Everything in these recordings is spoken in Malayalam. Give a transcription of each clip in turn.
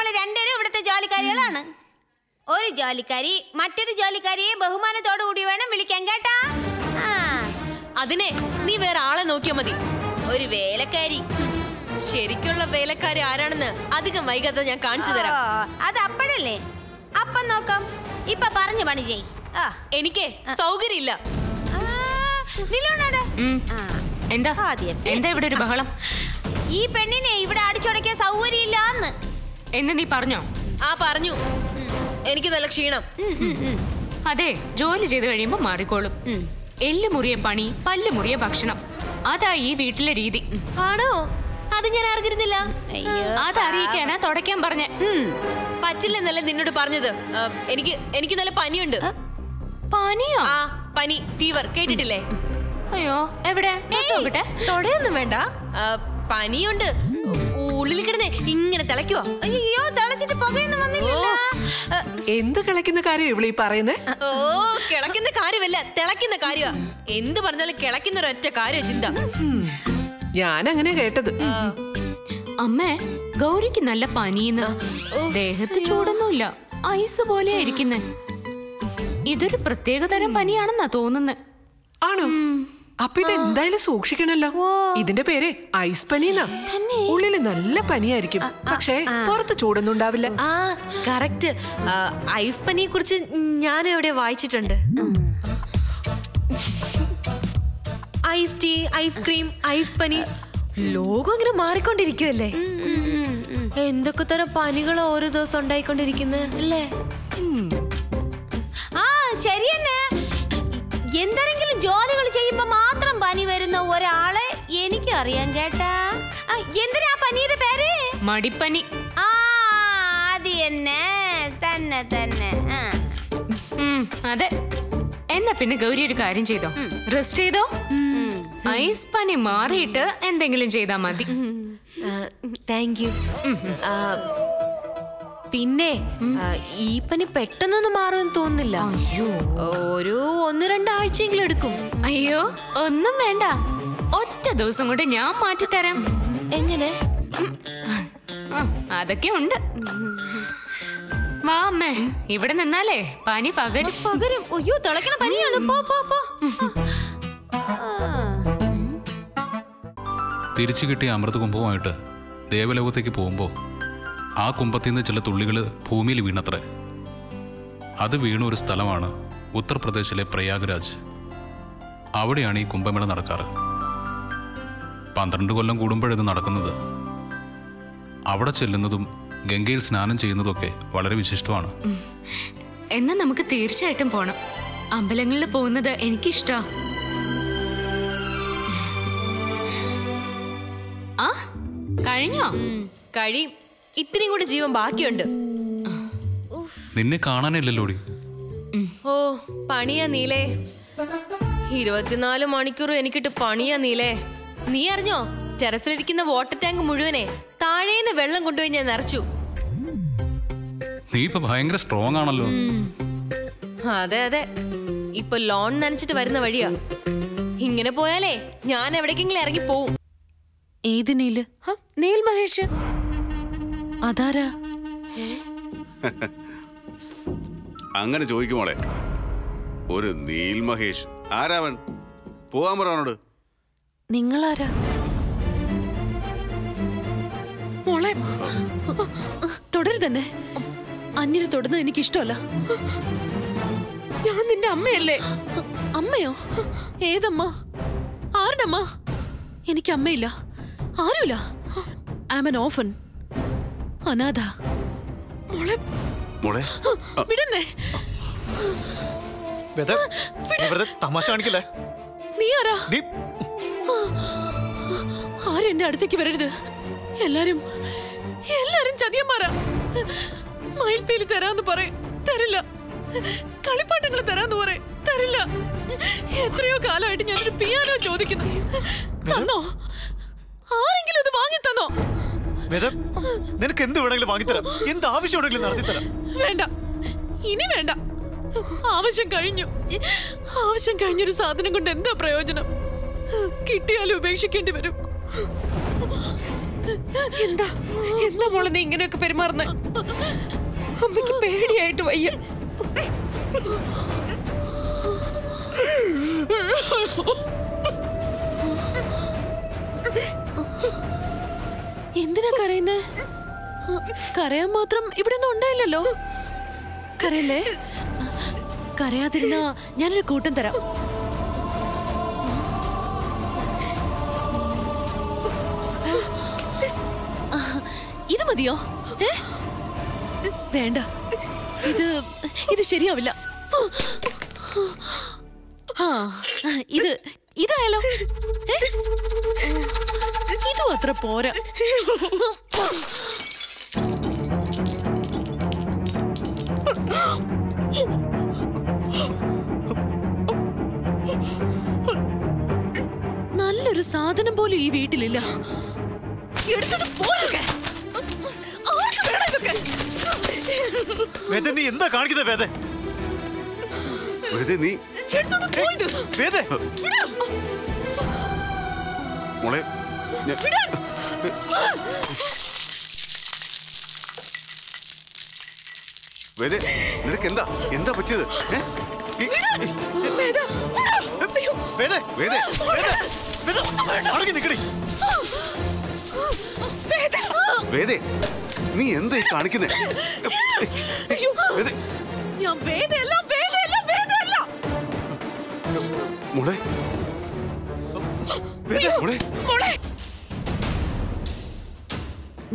ഞങ്ങൾ രണ്ടുപേരും ഇവിടുത്തെ ജോലിക്കാരികളാണ്. ഒരു ജോലിക്കാരി മറ്റൊരു ജോലിക്കാരിയെ ബഹുമാനത്തോടു കൂടി വേണം വിളിക്കാൻ, കേട്ടാ? അതിനെ നീ വേറെ ആളെ നോക്കിയാ മതി. ഒരു വേലക്കാരി. ശരിക്കുള്ള വേലക്കാരി ആരാണെന്ന് അധികം വൈകാതെ ഞാൻ കാണിച്ചു തരാം. അത് അപ്പോഴല്ലേ? അപ്പം നോക്കാം. ഇപ്പൊ പറഞ്ഞു പണി ചെയ്. എനിക്ക് സൗകര്യമില്ല. എന്താ എന്താ ഇവിടെ ഒരു ബഹളം? ഈ പെണ്ണിനെ ഇവിടെ അടിച്ചുടക്കാൻ സൗകര്യമില്ലാന്ന് എന്ന് നീ പറഞ്ഞോ? പറഞ്ഞു. എനിക്ക് നല്ല ക്ഷീണം. അതെ, ജോലി ചെയ്ത് കഴിയുമ്പോ മാറിക്കോളും. എല്ല് മുറിയ പണി, പല്ല് മുറിയ ഭക്ഷണം, അതാ ഈ വീട്ടിലെ രീതി. ആണോ? അത് ഞാൻ അറിഞ്ഞിരുന്നില്ല. അതറിയിക്കാനാ തുടയ്ക്കാൻ പറഞ്ഞ. പറ്റില്ലെന്നല്ലേ നിന്നോട് പറഞ്ഞത്. എനിക്ക് നല്ല പനിയുണ്ട്. പനിയോ? പനി, ഫീവർ. കേട്ടിട്ടില്ലേ? അയ്യോ, എവിടെ? തൊടയൊന്നും വേണ്ട. പനിയുണ്ട്. ഉള്ളിൽ കിടന്നേ ഇങ്ങനെ തിളയ്ക്കുവാ. അയ്യോ, തിളച്ചിട്ട് പുകയൊന്നും വന്നില്ലല്ലോ. എന്ത് കിളക്കുന്ന കാര്യം ഇവിടെ പറയുന്നേ? ഓ, കിളക്കുന്ന കാര്യമല്ല, തിളക്കുന്ന കാര്യമാ. എന്ത് പറഞ്ഞാലും കിളക്കുന്ന ഒരൊറ്റ കാര്യ ചിന്ത. ഞാൻ അങ്ങനെ കേട്ടത്. അമ്മേ, ഗൗരിക്ക് നല്ല പനിന്ന്. ദേഹത്ത് ചൂടൊന്നുമില്ല, ഐസ് പോലെയാ ഇരിക്കുന്നെ. ഇതൊരു പ്രത്യേക തരം പനിയാണെന്നാ തോന്നുന്നത്. ആണോ? അപ്പൊ ഇത് എന്തായാലും സൂക്ഷിക്കണല്ലോ. ഇതിന്റെ പേര് ഐസ് പനിന്നാ. ഉള്ളില് നല്ല പനിയായിരിക്കും, പക്ഷേ പുറത്ത് ചൂടൊന്നും ഉണ്ടാവില്ല. കറക്റ്റ്. ഐസ് പനിയെ കുറിച്ച് ഞാൻ എവിടെ വായിച്ചിട്ടുണ്ട്. ഐസ് ടീ, ഐസ്ക്രീം, ഐസ് പനി. ലോകം ഇങ്ങനെ മാറിക്കൊണ്ടിരിക്കുവല്ലേ. എന്തൊക്കെ തരം പനികൾ ഓരോ ദിവസം ഉണ്ടായിക്കൊണ്ടിരിക്കുന്നത് അല്ലേ? ശരിയെന്നെ. എന്തെങ്കിലും ജോലികൾ ചെയ്യുമ്പോ മാത്രം പനി വരുന്ന ഒരാളെ എനിക്ക് അറിയാൻ, കേട്ടാ? എന്തിനാ പനിയുടെ പേര്? മടിപ്പനി. അത് തന്നെ തന്നെ. അതെ. എന്നാ പിന്നെ ഗൗരി ഒരു കാര്യം ചെയ്തോ, റെസ്റ്റ് ചെയ്തോ. ഐസ് പനി മാറിയിട്ട് എന്തെങ്കിലും ചെയ്താ മതി. Thank you. പിന്നെ ഈ പനി പെട്ടെന്നൊന്നും മാറുമെന്ന് തോന്നുന്നില്ല. ഒരു 1-2 ആഴ്ചയെങ്കിലും എടുക്കും. അയ്യോ, ഒന്നും വേണ്ട. ഒറ്റ ദിവസം കൊണ്ട് ഞാൻ മാറ്റിത്തരാം. എങ്ങനെ? അതൊക്കെ ഉണ്ട്. വാ അമ്മേ, ഇവിടെ നിന്നാലേ പനി പകരും. അയ്യോ, തിളക്കണ പനിയാണ്. തിരിച്ചു കിട്ടിയ അമൃതകുംഭവുമായിട്ട് ദേവലോകത്തേക്ക് പോകുമ്പോൾ ആ കുംഭത്തിന്ന് ചില തുള്ളികൾ ഭൂമിയിൽ വീണത്രേ. അത് വീണ ഒരു സ്ഥലമാണ് ഉത്തർപ്രദേശിലെ പ്രയാഗ്രാജ്. അവിടെയാണ് ഈ കുംഭമേള നടക്കാറ്. 12 കൊല്ലം കൂടുമ്പോഴിത് നടക്കുന്നത്. അവിടെ ചെല്ലുന്നതും ഗംഗയിൽ സ്നാനം ചെയ്യുന്നതൊക്കെ വളരെ വിശിഷ്ടമാണ്. എന്നാ നമുക്ക് തീർച്ചയായിട്ടും പോണം. അമ്പലങ്ങളിൽ പോകുന്നത് എനിക്കിഷ്ടാ. കഴിഞ്ഞോ? കഴിയും. ഇത്രയും കൂടി ജീവൻ ബാക്കിയുണ്ട്. നിന്നെ കാണാനില്ലല്ലോടി. ഓ, പണിയാ നീലേ. 24 മണിക്കൂറും എനിക്കിട്ട് പണിയാ നീലേ. നീ അറിഞ്ഞോ, ടെറസിലിരിക്കുന്ന വാട്ടർ ടാങ്ക് മുഴുവനെ താഴേന്ന് വെള്ളം കൊണ്ടുപോയി ഞാൻ നിറച്ചു. നീ ഇപ്പൊ ഭയങ്കര സ്ട്രോങ് ആണല്ലോ. അതെ അതെ, ഇപ്പൊ ലോൺ നനച്ചിട്ട് വരുന്ന വഴിയാ. ഇങ്ങനെ പോയാലേ ഞാൻ എവിടേക്കെങ്കിലും ഇറങ്ങി പോവും. ഏത് നീല്? നീൽ മഹേഷ്. അതാരാ? അങ്ങനെ ചോദിക്കുമോളെ. ഒരു നീൽ മഹേഷ് ആരാവൻ? പോവാൻ പറയാനോട്. നിങ്ങളാരാ? മോളെ തുടരുതന്നെ. അന്യരെ തൊടുന്നത് എനിക്ക് ഇഷ്ടമല്ല. ഞാൻ നിന്റെ അമ്മയല്ലേ? അമ്മയോ? ഏതമ്മ? ആരുടെ അമ്മ? എനിക്ക് അമ്മയില്ല, ആരുമില്ല. ഐ ആം ആൻ ഓർഫൻ, അനാഥ. മോളെ മോളെ വിടുന്നേ. തമാശ കാണിക്കല്ലേ. നീ ആരാ? ആരും എന്റെ അടുത്തേക്ക് വരരുത്. എല്ലാരും ചതിയന്മാരാ. മയിൽപ്പീലി തരാന്ന് പറയും, തരില്ല. കളിപ്പാട്ടങ്ങൾ തരാന്ന് പറയും, തരില്ല. എത്രയോ കാലമായിട്ട് ഞാനൊരു പിയാനോ ചോദിക്കുന്നു, തന്നോ? ആരെങ്കിലും ഇത് വാങ്ങി തന്നോ? നിനക്ക് എന്ത് വേണമെങ്കിലും വാങ്ങിത്തരാം, എന്ത് ആവശ്യം ഉണ്ടെങ്കിലും നടത്തിത്തരാം. വേണ്ട, ഇനി വേണ്ട. ആവശ്യം കഴിഞ്ഞൊരു സാധനം കൊണ്ട് എന്താ പ്രയോജനം? കിട്ടിയാലും ഉപേക്ഷിക്കേണ്ടി വരും. എന്താ എന്താ മോളെ നീ ഇങ്ങനെയൊക്കെ പെരുമാറുന്നേ? അമ്മയ്ക്ക് പേടിയായിട്ട് വയ്യ. എന്തിനാ കരയുന്നേ? കരയാൻ മാത്രം ഇവിടെ ഒന്നും ഉണ്ടായില്ലല്ലോ. കരയല്ലേ? കരയാതിരുന്നാ ഞാനൊരു കൂട്ടം തരാം. ഇത് മതിയോ? വേണ്ട, ഇത് ശരിയാവില്ല. ഇതായാലോ? ഇതും അത്ര പോരാ. നല്ലൊരു സാധനം പോലും ഈ വീട്ടിലില്ല. എടുത്തിട്ട് പോയൊക്കെ. നീ എന്താ കാണിക്കുന്നത്? നീ മോളെ നിനക്ക് എന്താ എന്താ പറ്റിയത്? നീ എന്താ കാണിക്കുന്നേ? മോളെ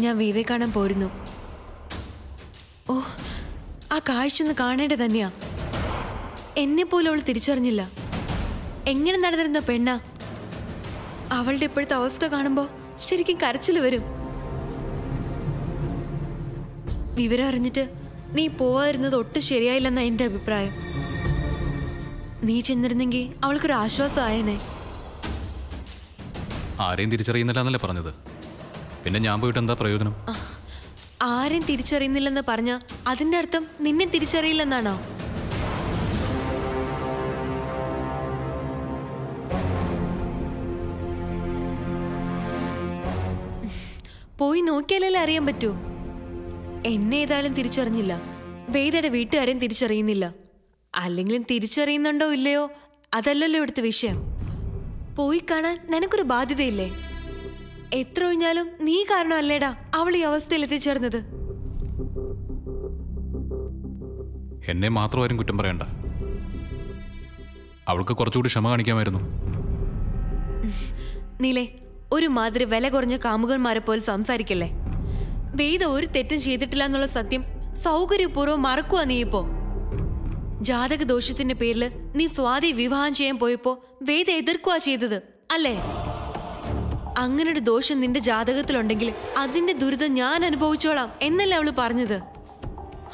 ഞാൻ വേദയെ കാണാൻ പോരുന്നു. ഓ, ആ കാഴ്ച ഒന്ന് കാണേണ്ടത് തന്നെയാ. എന്നെ പോലും അവൾ തിരിച്ചറിഞ്ഞില്ല. എങ്ങനെ നടന്നിരുന്ന പെണ്ണാ. അവളുടെ ഇപ്പോഴത്തെ അവസ്ഥ കാണുമ്പോ ശരിക്കും കരച്ചിൽ വരും. വിവരം അറിഞ്ഞിട്ട് നീ പോവാതിരുന്നത് ഒട്ടും ശരിയായില്ലെന്നാ എന്റെ അഭിപ്രായം. നീ ചെന്നിരുന്നെങ്കിൽ അവൾക്കൊരു ആശ്വാസമായേനെ. ആരെയും തിരിച്ചറിയുന്നില്ല എന്നല്ലേ പറഞ്ഞത്? പിന്നെ ഞാൻ പോയിട്ട് എന്താ പ്രയോജനം? ആരെയും തിരിച്ചറിയുന്നില്ലെന്ന് പറഞ്ഞ അതിന്റെ അർത്ഥം നിന്നെ തിരിച്ചറിയില്ലെന്നാണോ? പോയി നോക്കിയാലല്ലേ അറിയാൻ പറ്റൂ. എന്നെ ഏതായാലും തിരിച്ചറിഞ്ഞില്ല. വേദയുടെ വീട്ടുകാരെയും തിരിച്ചറിയുന്നില്ല. അല്ലെങ്കിലും തിരിച്ചറിയുന്നുണ്ടോ ഇല്ലയോ അതല്ലല്ലോ ഇവിടുത്തെ വിഷയം. പോയി കാണാൻ നിനക്കൊരു ബാധ്യതയില്ലേ? എത്ര ഒഴിഞ്ഞാലും നീ കാരണമല്ലേടാ അവൾ ഈ അവസ്ഥയിൽ എത്തിച്ചേർന്നത്. എന്നെ മാത്രം ആരും കുറ്റം പറയണ്ട. അവൾക്ക് കുറച്ചുകൂടി ക്ഷമ കാണിക്കാമായിരുന്നു. നീലേ, ഒരു മാതിരി വില കുറഞ്ഞ കാമുകന്മാരെ പോലെ സംസാരിക്കല്ലേ. വേദ ഒരു തെറ്റും ചെയ്തിട്ടില്ല എന്നുള്ള സത്യം സൗകര്യപൂർവ്വം മറക്കുക നീ ഇപ്പോ. ജാതക ദോഷത്തിന്റെ പേരിൽ നീ സ്വാതി വിവാഹം ചെയ്യാൻ പോയപ്പോ വേദ എതിർക്കുക ചെയ്തത് അല്ലേ? അങ്ങനൊരു ദോഷം നിന്റെ ജാതകത്തിലുണ്ടെങ്കിൽ അതിന്റെ ദുരിതം ഞാൻ അനുഭവിച്ചോളാം എന്നല്ലേ അവള് പറഞ്ഞത്.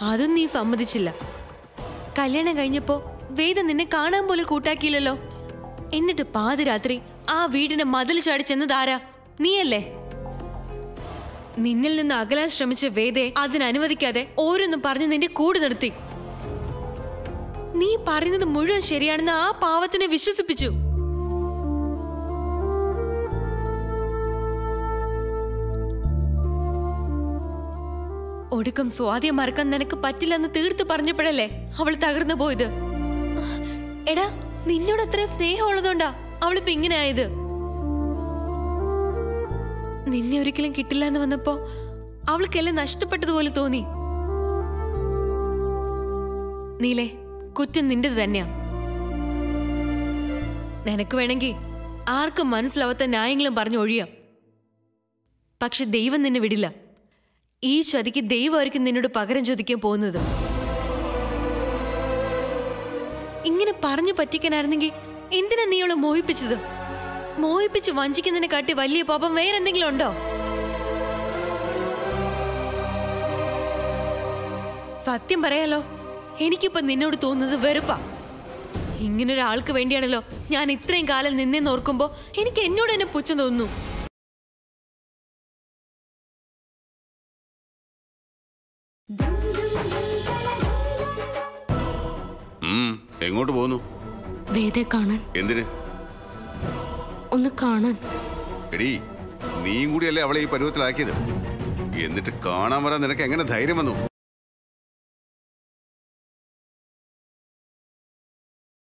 അതും നീ സമ്മതിച്ചില്ല. കല്യാണം കഴിഞ്ഞപ്പോ വേദ നിന്നെ കാണാൻ പോലും കൂട്ടാക്കിയില്ലല്ലോ. എന്നിട്ട് പാതിരാത്രി ആ വീടിന്റെ മതിൽ ചാടി ചെന്നതാരാ? നീയല്ലേ? നിന്നിൽ നിന്ന് അകലാൻ ശ്രമിച്ച വേദയെ അതിനനുവദിക്കാതെ ഓരോന്നും പറഞ്ഞ് നിന്റെ കൂടെ നിർത്തി. നീ പറയുന്നത് മുഴുവൻ ശരിയാണെന്ന് ആ പാവത്തിനെ വിശ്വസിപ്പിച്ചു. ഒടുക്കം സ്വാതിയെ മറക്കാൻ നിനക്ക് പറ്റില്ലെന്ന് തീർത്ത് പറഞ്ഞപ്പോഴല്ലേ അവൾ തകർന്നു പോയത്. എടാ, നിന്നോട് അത്ര സ്നേഹമുള്ളതുകൊണ്ടാ അവളിപ്പോ ഇങ്ങനെ ആയത്. നിന്നെ ഒരിക്കലും കിട്ടില്ല എന്ന് വന്നപ്പോ അവൾക്കെല്ലാം നഷ്ടപ്പെട്ടതുപോലെ തോന്നി. നീലേ, കുറ്റം നിന്റേത് തന്നെയാ. നിനക്ക് വേണമെങ്കിൽ ആർക്കും മനസ്സിലാവാത്ത ന്യായങ്ങളും പറഞ്ഞു ഒഴിയാം. പക്ഷെ ദൈവം നിന്നെ വിടില്ല. ഈ ചതിക്ക് ദൈവമായിരിക്കും നിന്നോട് പകരം ചോദിക്കാൻ പോകുന്നത്. ഇങ്ങനെ പറഞ്ഞു പറ്റിക്കാനായിരുന്നെങ്കിൽ എന്തിനാ നീ അവളെ മോഹിപ്പിച്ചത്? മോഹിപ്പിച്ച് വഞ്ചിക്കുന്നതിനെ കാട്ടി വലിയ പാപം വേറെന്തെങ്കിലും ഉണ്ടോ? സത്യം പറയാലോ, എനിക്കിപ്പോ നിന്നോട് തോന്നുന്നത് വെറുപ്പാ. ഇങ്ങനൊരാൾക്ക് വേണ്ടിയാണല്ലോ ഞാൻ ഇത്രയും കാലം നിന്നെന്ന് ഓർക്കുമ്പോ എനിക്ക് എന്നോട് തന്നെ പുച്ഛം തോന്നുന്നു. എങ്ങോട്ട് പോകുന്നു? വേദയെ കാണാൻ. എന്തിന്? ഒന്ന് കാണാൻ. എടീ, നീയും കൂടിയല്ലേ അവളെ ഈ പരുവത്തിലാക്കിയത്. എന്നിട്ട് കാണാൻ വരാൻ നിനക്ക് എങ്ങനെ ധൈര്യം വന്നു?